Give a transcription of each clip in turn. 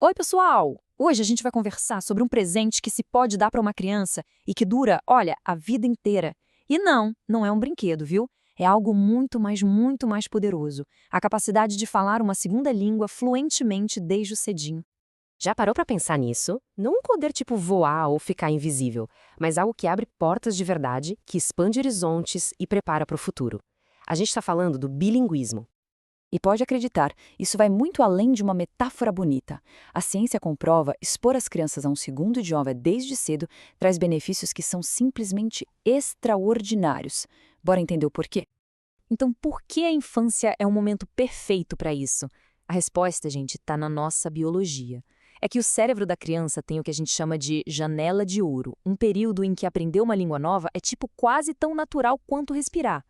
Oi, pessoal! Hoje a gente vai conversar sobre um presente que se pode dar para uma criança e que dura, olha, a vida inteira. E não é um brinquedo, viu? É algo muito mais poderoso. A capacidade de falar uma segunda língua fluentemente desde o cedinho. Já parou pra pensar nisso? Não um poder tipo voar ou ficar invisível, mas algo que abre portas de verdade, que expande horizontes e prepara para o futuro. A gente está falando do bilinguismo. E pode acreditar, isso vai muito além de uma metáfora bonita. A ciência comprova expor as crianças a um segundo idioma desde cedo traz benefícios que são simplesmente extraordinários. Bora entender o porquê? Então, por que a infância é um momento perfeito para isso? A resposta, gente, está na nossa biologia. É que o cérebro da criança tem o que a gente chama de janela de ouro, um período em que aprender uma língua nova é tipo quase tão natural quanto respirar.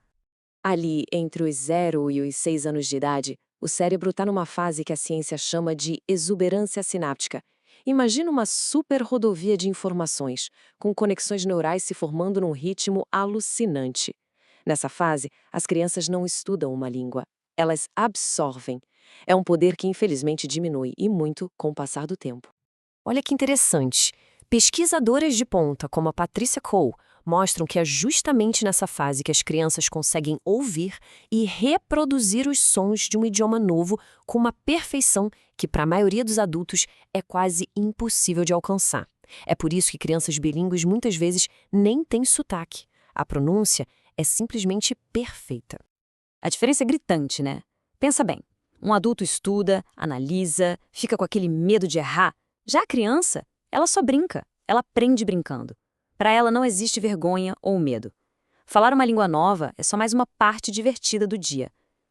Ali, entre os 0 e os 6 anos de idade, o cérebro está numa fase que a ciência chama de exuberância sináptica. Imagina uma super rodovia de informações, com conexões neurais se formando num ritmo alucinante. Nessa fase, as crianças não estudam uma língua, elas absorvem. É um poder que infelizmente diminui e muito com o passar do tempo. Olha que interessante. Pesquisadoras de ponta, como a Patricia Cole, mostram que é justamente nessa fase que as crianças conseguem ouvir e reproduzir os sons de um idioma novo com uma perfeição que, para a maioria dos adultos, é quase impossível de alcançar. É por isso que crianças bilíngues muitas vezes nem têm sotaque. A pronúncia é simplesmente perfeita. A diferença é gritante, né? Pensa bem, um adulto estuda, analisa, fica com aquele medo de errar. Já a criança, ela só brinca, ela aprende brincando. Para ela não existe vergonha ou medo. Falar uma língua nova é só mais uma parte divertida do dia.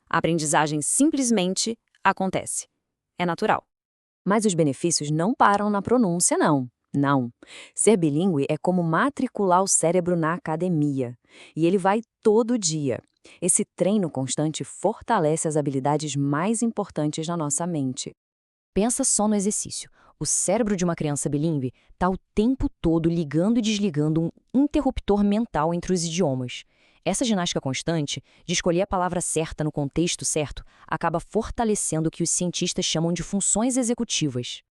A aprendizagem simplesmente acontece. É natural. Mas os benefícios não param na pronúncia, não. Não. Ser bilíngue é como matricular o cérebro na academia. E ele vai todo dia. Esse treino constante fortalece as habilidades mais importantes na nossa mente. Pensa só no exercício. O cérebro de uma criança bilíngue está o tempo todo ligando e desligando um interruptor mental entre os idiomas. Essa ginástica constante, de escolher a palavra certa no contexto certo, acaba fortalecendo o que os cientistas chamam de funções executivas.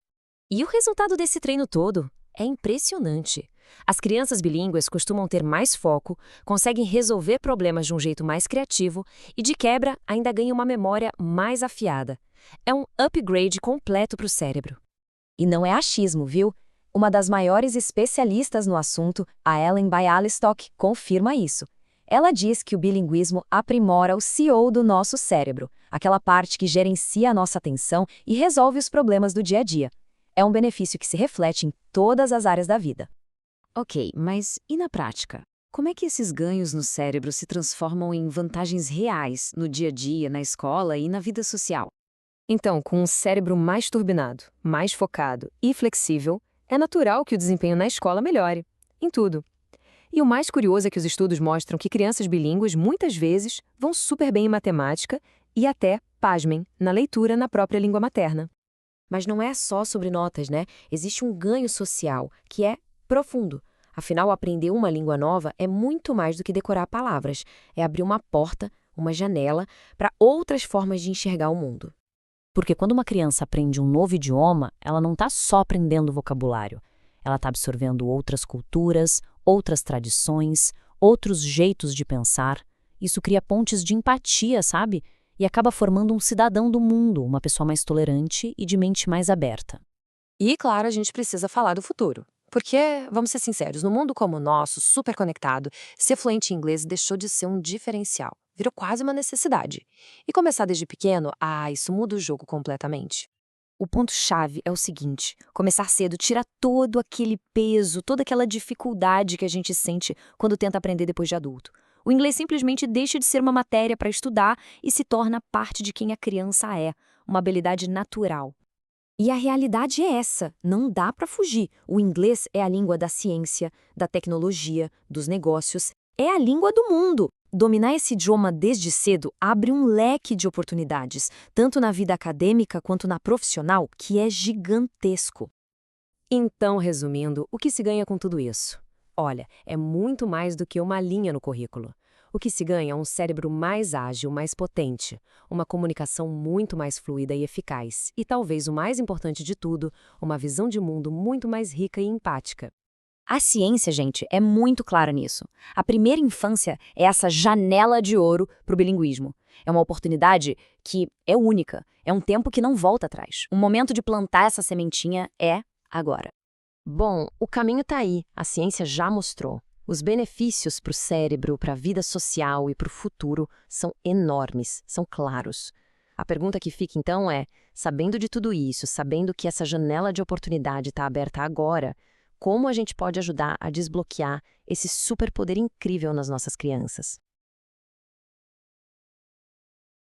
E o resultado desse treino todo é impressionante. As crianças bilíngues costumam ter mais foco, conseguem resolver problemas de um jeito mais criativo e, de quebra, ainda ganham uma memória mais afiada. É um upgrade completo para o cérebro. E não é achismo, viu? Uma das maiores especialistas no assunto, a Ellen Bialystok, confirma isso. Ela diz que o bilinguismo aprimora o CEO do nosso cérebro, aquela parte que gerencia a nossa atenção e resolve os problemas do dia a dia. É um benefício que se reflete em todas as áreas da vida. Ok, mas e na prática? Como é que esses ganhos no cérebro se transformam em vantagens reais no dia a dia, na escola e na vida social? Então, com um cérebro mais turbinado, mais focado e flexível, é natural que o desempenho na escola melhore. Em tudo. E o mais curioso é que os estudos mostram que crianças bilíngues muitas vezes vão super bem em matemática e até, pasmem, na leitura na própria língua materna. Mas não é só sobre notas, né? Existe um ganho social, que é profundo. Afinal, aprender uma língua nova é muito mais do que decorar palavras. É abrir uma porta, uma janela, para outras formas de enxergar o mundo. Porque quando uma criança aprende um novo idioma, ela não está só aprendendo vocabulário. Ela está absorvendo outras culturas, outras tradições, outros jeitos de pensar. Isso cria pontes de empatia, sabe? E acaba formando um cidadão do mundo, uma pessoa mais tolerante e de mente mais aberta. E, claro, a gente precisa falar do futuro. Porque, vamos ser sinceros, no mundo como o nosso, super conectado, ser fluente em inglês deixou de ser um diferencial. Virou quase uma necessidade. E começar desde pequeno, isso muda o jogo completamente. O ponto-chave é o seguinte: começar cedo tira todo aquele peso, toda aquela dificuldade que a gente sente quando tenta aprender depois de adulto. O inglês simplesmente deixa de ser uma matéria para estudar e se torna parte de quem a criança é, uma habilidade natural. E a realidade é essa, não dá para fugir. O inglês é a língua da ciência, da tecnologia, dos negócios, é a língua do mundo. Dominar esse idioma desde cedo abre um leque de oportunidades, tanto na vida acadêmica quanto na profissional, que é gigantesco. Então, resumindo, o que se ganha com tudo isso? Olha, é muito mais do que uma linha no currículo. O O que se ganha é um cérebro mais ágil, mais potente, uma comunicação muito mais fluida e eficaz, e talvez o mais importante de tudo, uma visão de mundo muito mais rica e empática. A ciência, gente, é muito clara nisso. A primeira infância é essa janela de ouro para o bilinguismo. É uma oportunidade que é única, é um tempo que não volta atrás. O momento de plantar essa sementinha é agora. Bom, o caminho está aí, a ciência já mostrou. Os benefícios para o cérebro, para a vida social e para o futuro são enormes, são claros. A pergunta que fica então é, sabendo de tudo isso, sabendo que essa janela de oportunidade está aberta agora, como a gente pode ajudar a desbloquear esse superpoder incrível nas nossas crianças?